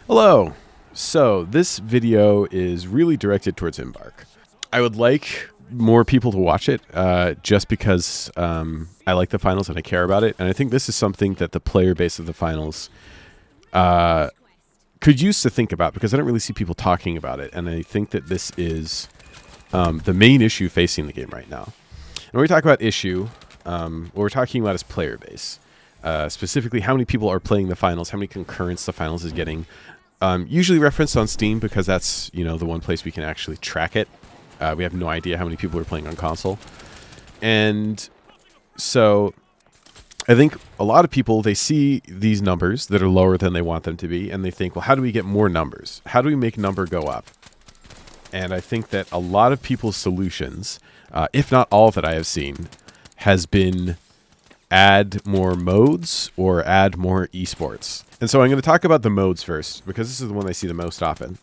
Hello. So this video is really directed towards Embark. I would like more people to watch it just because I like the finals and I care about it. And I think this is something that the player base of the finals could use to think about because I don't really see people talking about it. And I think that this is the main issue facing the game right now. And when we talk about issue, what we're talking about is player base. Specifically, how many people are playing the finals, how many concurrents the finals is getting. Usually referenced on Steam because that's, the one place we can actually track it. We have no idea how many people are playing on console. And so I think a lot of people, they see these numbers that are lower than they want them to be, and they think, well, how do we get more numbers? How do we make number go up? And I think that a lot of people's solutions, if not all that I have seen, has been add more modes or add more esports. And so I'm going to talk about the modes first because this is the one I see the most often.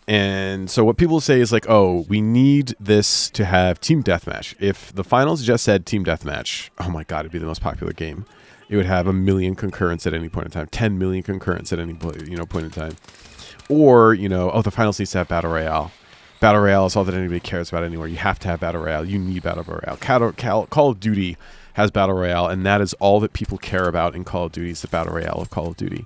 And so what people say is like, oh, we need this to have team deathmatch. If the finals just said team deathmatch, oh my God, it'd be the most popular game. It would have 1 million concurrents at any point in time, 10 million concurrents at any point in time. Or, oh, the finals needs to have Battle Royale. Battle Royale is all that anybody cares about anymore. You have to have Battle Royale. You need Battle Royale. Call of Duty has Battle Royale, and that is all that people care about in Call of Duty is the Battle Royale of Call of Duty.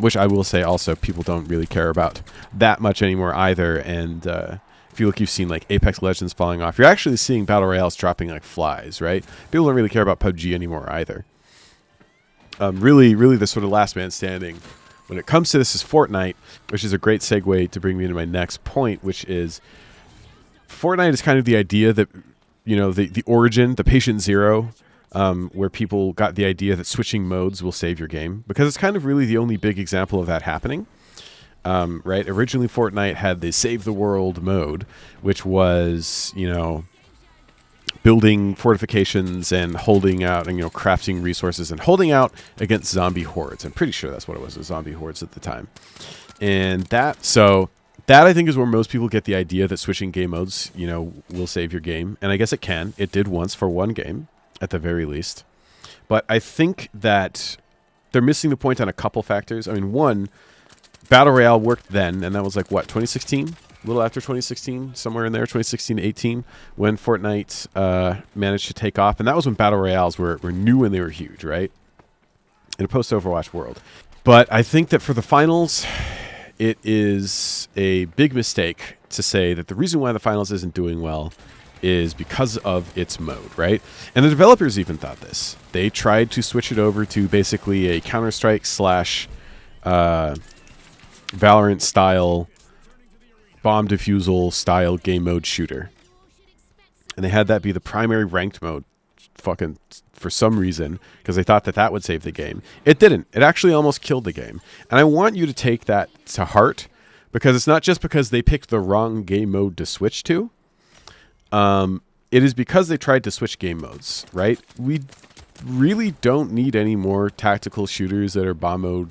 Which I will say also people don't really care about that much anymore either. And if you look, you've seen like Apex Legends falling off. You're actually seeing Battle Royales dropping like flies, right? People don't really care about PUBG anymore either. Really the sort of last man standing when it comes to this is Fortnite, which is a great segue to bring me into my next point, which is Fortnite is kind of the idea that, the origin, the patient zero, where people got the idea that switching modes will save your game, because it's kind of really the only big example of that happening. Right? Originally, Fortnite had the Save the World mode, which was, building fortifications and holding out and, crafting resources and holding out against zombie hordes. I'm pretty sure that's what it was zombie hordes at the time. And that I think is where most people get the idea that switching game modes, will save your game. And I guess it can. It did once for one game, at the very least. But I think that they're missing the point on a couple factors. I mean, one, Battle Royale worked then, and that was like, what, 2016? A little after 2016, somewhere in there, 2016 to 18, when Fortnite managed to take off. And that was when Battle Royales were new and they were huge, right? In a post-Overwatch world. But I think that for the finals, it is a big mistake to say that the reason why the finals isn't doing well is because of its mode, right? And the developers even thought this. They tried to switch it over to basically a Counter-Strike / Valorant style, bomb defusal style game mode shooter. And they had that be the primary ranked mode fucking for some reason, because they thought that would save the game. It didn't. It actually almost killed the game. And I want you to take that to heart, because it's not just because they picked the wrong game mode to switch to. It is because they tried to switch game modes, right? We really don't need any more tactical shooters that are bomb mode,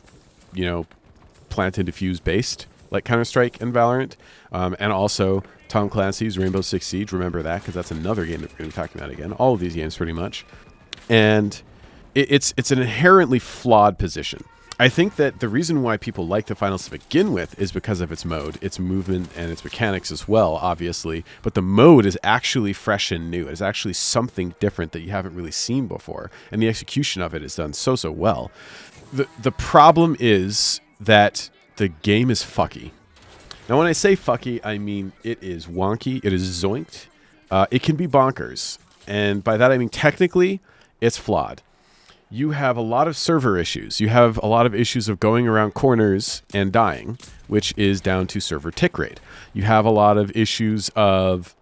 plant and defuse based, like Counter-Strike and Valorant. And also Tom Clancy's Rainbow Six Siege. Remember that, because that's another game that we're going to be talking about again. All of these games pretty much. And it's an inherently flawed position. I think that the reason why people like the finals to begin with is because of its mode, its movement, and its mechanics as well, obviously. But the mode is actually fresh and new. It's actually something different that you haven't really seen before. And the execution of it is done so well. The problem is that the game is fucky. Now, when I say fucky, I mean it is wonky. It is zoinked. It can be bonkers. And by that, I mean technically, it's flawed. You have a lot of server issues. You have a lot of issues of going around corners and dying, which is down to server tick rate. You have a lot of issues of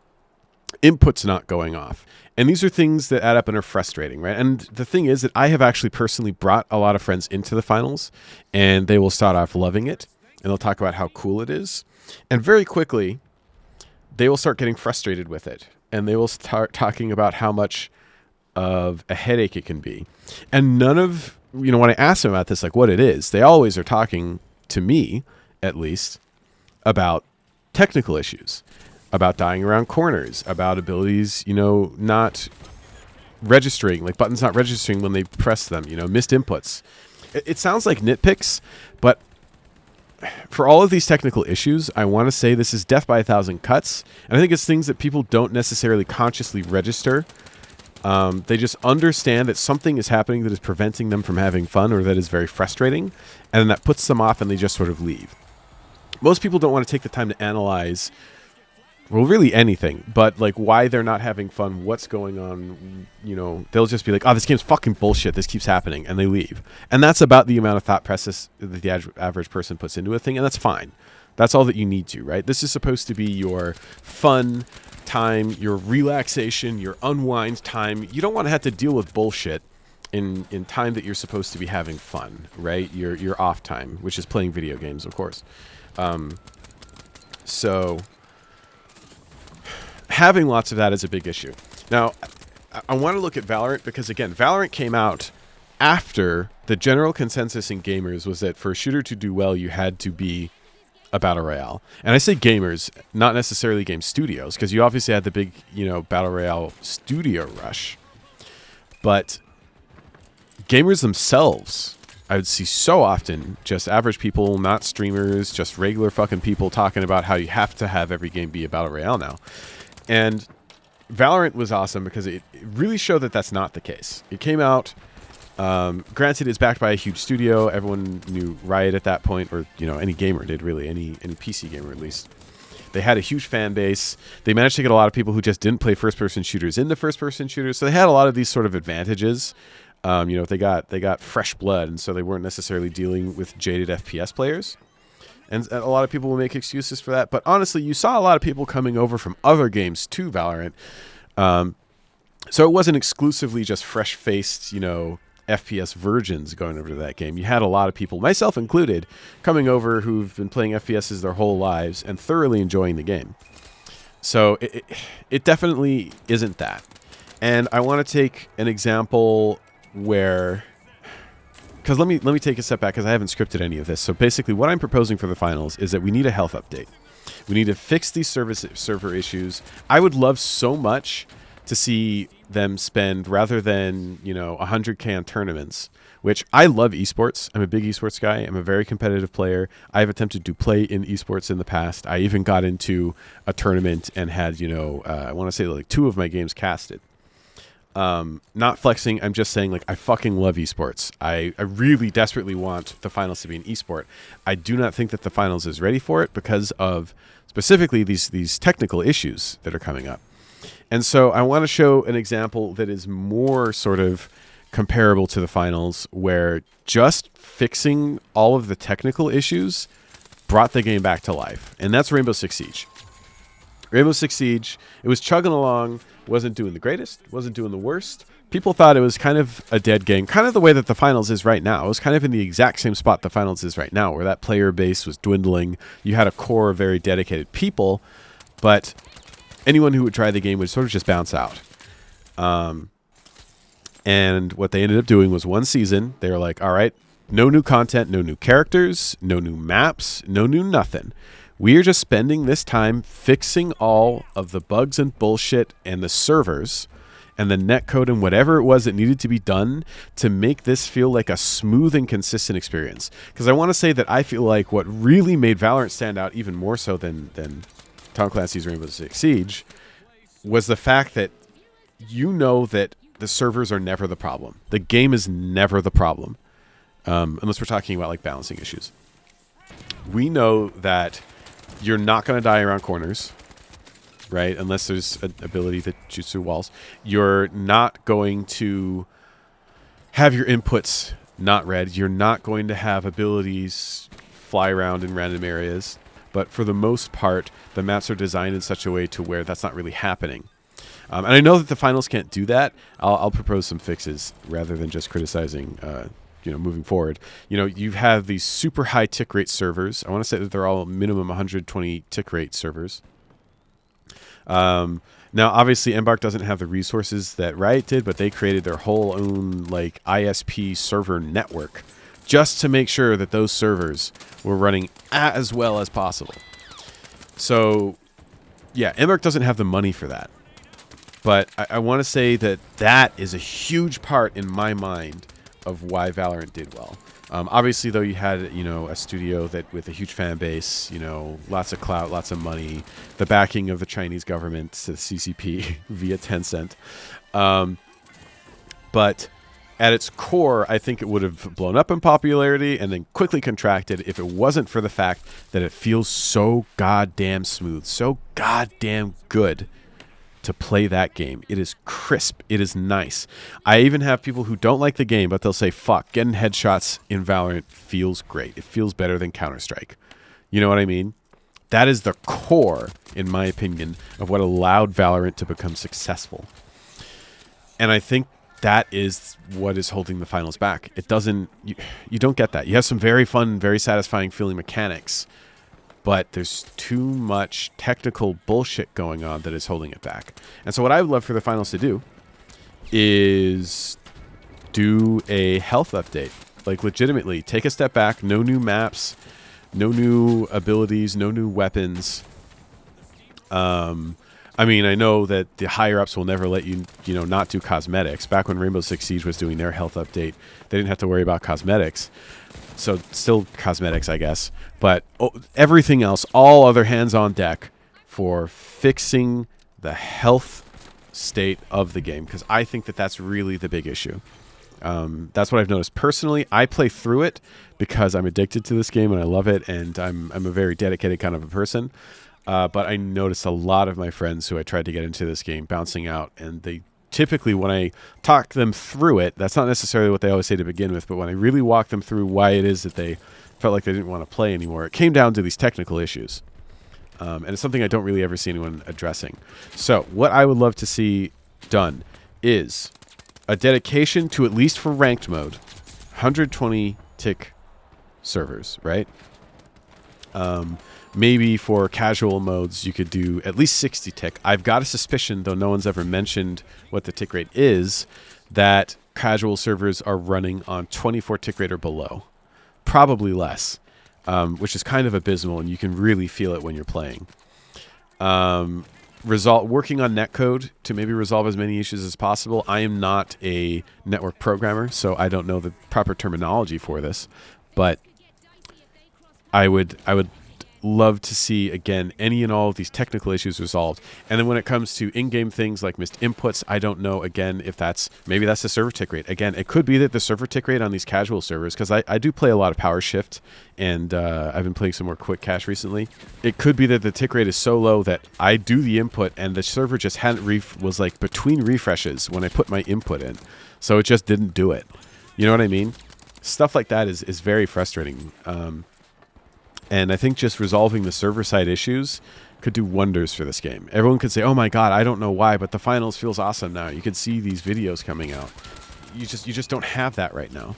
inputs not going off. And these are things that add up and are frustrating, right? And the thing is that I have actually personally brought a lot of friends into the finals, and they will start off loving it, and they'll talk about how cool it is. And very quickly, they will start getting frustrated with it, and they will start talking about how much of a headache it can be. And none of, when I ask them about this, like what it is, they always are talking to me, at least, about technical issues, about dying around corners, about abilities, not registering, like buttons not registering when they press them, missed inputs. It sounds like nitpicks, but for all of these technical issues, I want to say this is death by a thousand cuts. And I think it's things that people don't necessarily consciously register. They just understand that something is happening that is preventing them from having fun or that is very frustrating. And then that puts them off and they just sort of leave. Most people don't want to take the time to analyze, well, really anything, but like why they're not having fun, what's going on. You know, they'll just be like, oh, this game's fucking bullshit, this keeps happening, and they leave. And that's about the amount of thought process that the average person puts into a thing, and that's fine. That's all that you need to, right? This is supposed to be your fun time, your relaxation, your unwind time. You don't want to have to deal with bullshit in time that you're supposed to be having fun, right? Your off time, which is playing video games, of course. So having lots of that is a big issue. Now, I want to look at Valorant because, again, Valorant came out after the general consensus in gamers was that for a shooter to do well, you had to be a battle royale. And I say gamers, not necessarily game studios, because you obviously had the big, battle royale studio rush. But gamers themselves, I would see so often just average people, not streamers, just regular fucking people talking about how you have to have every game be a battle royale now. And Valorant was awesome because it really showed that that's not the case. It came out, granted, it's backed by a huge studio. Everyone knew Riot at that point, or any gamer did, really, any PC gamer at least. They had a huge fan base. They managed to get a lot of people who just didn't play first-person shooters into first-person shooters. So they had a lot of these sort of advantages. They got fresh blood, and so they weren't necessarily dealing with jaded FPS players. And a lot of people will make excuses for that. But honestly, you saw a lot of people coming over from other games to Valorant. So it wasn't exclusively just fresh-faced, FPS virgins going over to that game. You had a lot of people, myself included, coming over who've been playing FPSs their whole lives and thoroughly enjoying the game. So it definitely isn't that. And I want to take an example where... Because let me take a step back because I haven't scripted any of this. So basically what I'm proposing for the finals is that we need a health update. We need to fix these server issues. I would love so much to see them spend, rather than 100K on tournaments, which I love esports. I'm a big esports guy. I'm a very competitive player. I've attempted to play in esports in the past. I even got into a tournament and had I want to say like 2 of my games casted. Not flexing, I'm just saying, like, I fucking love esports. I really desperately want the finals to be an esport. I do not think that the finals is ready for it because of specifically these technical issues that are coming up. And so I want to show an example that is more sort of comparable to the finals, where just fixing all of the technical issues brought the game back to life. And that's Rainbow Six Siege. Rainbow Six Siege, it was chugging along, wasn't doing the greatest, wasn't doing the worst. People thought it was kind of a dead game, kind of the way that the finals is right now. It was kind of in the exact same spot the finals is right now, where that player base was dwindling. You had a core of very dedicated people, but anyone who would try the game would sort of just bounce out. And what they ended up doing was one season, they were like, all right, no new content, no new characters, no new maps, no new nothing. We are just spending this time fixing all of the bugs and bullshit and the servers and the netcode and whatever it was that needed to be done to make this feel like a smooth and consistent experience. Because I want to say that I feel like what really made Valorant stand out even more so than Tom Clancy's Rainbow Six Siege was the fact that that the servers are never the problem. The game is never the problem, unless we're talking about like balancing issues. We know that you're not going to die around corners, right? Unless there's an ability that shoots through walls. You're not going to have your inputs not read. You're not going to have abilities fly around in random areas. But for the most part, the maps are designed in such a way to where that's not really happening. And I know that the finals can't do that. I'll propose some fixes rather than just criticizing moving forward. You have these super high tick rate servers. I want to say that they're all minimum 120 tick rate servers. Now, obviously, Embark doesn't have the resources that Riot did, but they created their whole own like ISP server network just to make sure that those servers were running as well as possible. So, yeah, Embark doesn't have the money for that. But I want to say that is a huge part in my mind of why Valorant did well. Obviously, though, you had, a studio that with a huge fan base, lots of clout, lots of money, the backing of the Chinese government, the CCP via Tencent. But at its core, I think it would have blown up in popularity and then quickly contracted if it wasn't for the fact that it feels so goddamn smooth, so goddamn good to play that game. It is crisp. It is nice. I even have people who don't like the game, but they'll say, fuck, getting headshots in Valorant feels great. It feels better than Counter-Strike. You know what I mean? That is the core, in my opinion, of what allowed Valorant to become successful. And I think that is what is holding the finals back. It doesn't... You don't get that. You have some very fun, very satisfying feeling mechanics, but there's too much technical bullshit going on that is holding it back. And so what I would love for the finals to do is do a health update. Like, legitimately, take a step back. No new maps, no new abilities, no new weapons. I mean, I know that the higher-ups will never let you, not do cosmetics. Back when Rainbow Six Siege was doing their health update, they didn't have to worry about cosmetics. So still cosmetics, I guess. But everything else, all other hands on deck for fixing the health state of the game. Because I think that that's really the big issue. That's what I've noticed. Personally, I play through it because I'm addicted to this game and I love it. And I'm a very dedicated kind of a person. But I noticed a lot of my friends who I tried to get into this game bouncing out. And they typically, when I talk them through it, that's not necessarily what they always say to begin with, but when I really walk them through why it is that they felt like they didn't want to play anymore, it came down to these technical issues. And it's something I don't really ever see anyone addressing. So what I would love to see done is a dedication to, at least for ranked mode, 120 tick servers, right? Maybe for casual modes, you could do at least 60 tick. I've got a suspicion, though no one's ever mentioned what the tick rate is, that casual servers are running on 24 tick rate or below. Probably less, which is kind of abysmal, and you can really feel it when you're playing. Working on netcode to maybe resolve as many issues as possible. I am not a network programmer, so I don't know the proper terminology for this, but I would love to see, again, any and all of these technical issues resolved. And then when it comes to in-game things like missed inputs, I don't know, again, if maybe that's the server tick rate. Again, it could be that the server tick rate on these casual servers, because I do play a lot of Power Shift, and I've been playing some more Quick Cache recently. It could be that the tick rate is so low that I do the input, and the server just was like between refreshes when I put my input in. So it just didn't do it. You know what I mean? Stuff like that is very frustrating. And I think just resolving the server-side issues could do wonders for this game. Everyone could say, oh my god, I don't know why, but the finals feels awesome now. You can see these videos coming out. You just don't have that right now.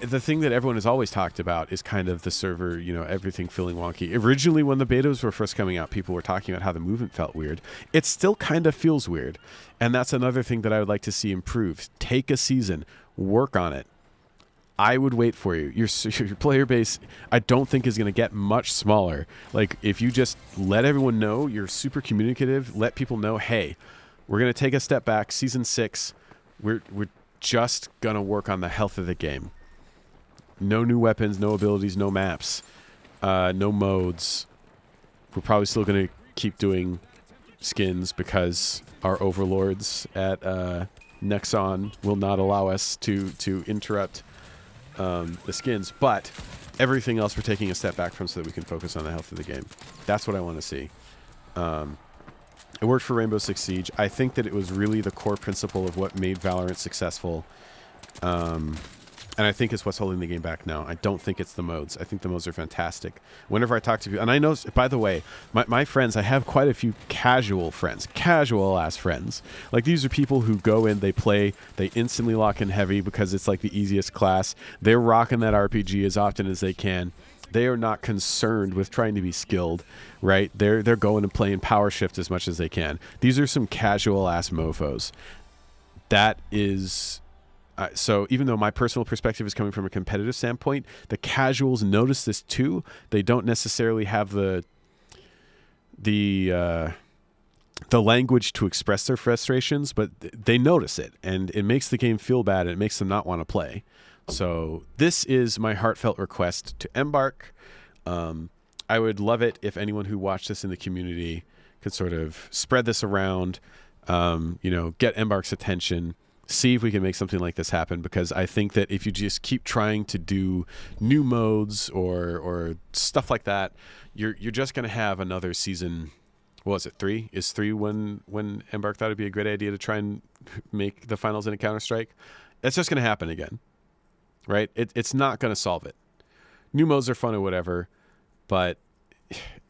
The thing that everyone has always talked about is kind of the server, everything feeling wonky. Originally, when the betas were first coming out, people were talking about how the movement felt weird. It still kind of feels weird. And that's another thing that I would like to see improved. Take a season, work on it. I would wait for you. Your player base, I don't think, is going to get much smaller. Like, if you just let everyone know, you're super communicative, let people know, hey, we're going to take a step back. Season 6, we're just going to work on the health of the game. No new weapons, no abilities, no maps, no modes. We're probably still going to keep doing skins because our overlords at Nexon will not allow us to interrupt the skins, but everything else we're taking a step back from so that we can focus on the health of the game. That's what I want to see. It worked for Rainbow Six Siege. I think that it was really the core principle of what made Valorant successful. And I think it's what's holding the game back now. I don't think it's the modes. I think the modes are fantastic. Whenever I talk to people, and I know, by the way, my friends, I have quite a few casual friends, casual-ass friends. Like, these are people who go in, they play, they instantly lock in heavy because it's like the easiest class. They're rocking that RPG as often as they can. They are not concerned with trying to be skilled, right? They're going and playing Power Shift as much as they can. These are some casual-ass mofos. That is... so even though my personal perspective is coming from a competitive standpoint, the casuals notice this too. They don't necessarily have the language to express their frustrations, but they notice it, and it makes the game feel bad, and it makes them not want to play. So this is my heartfelt request to Embark. I would love it if anyone who watched this in the community could sort of spread this around, get Embark's attention, see if we can make something like this happen, because I think that if you just keep trying to do new modes or stuff like that, you're just going to have another season. What was it, 3? Is 3 when Embark thought it'd be a great idea to try and make the finals in a Counter-Strike? It's just going to happen again, right? It's not going to solve it. New modes are fun or whatever, but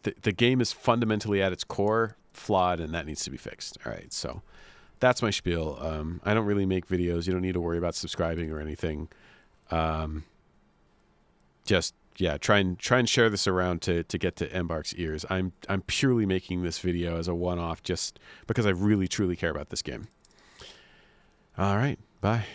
the game is fundamentally at its core flawed, and that needs to be fixed. All right, so that's my spiel. I don't really make videos. You don't need to worry about subscribing or anything. Try and share this around to get to Embark's ears. I'm purely making this video as a one-off just because I really truly care about this game. All right, bye.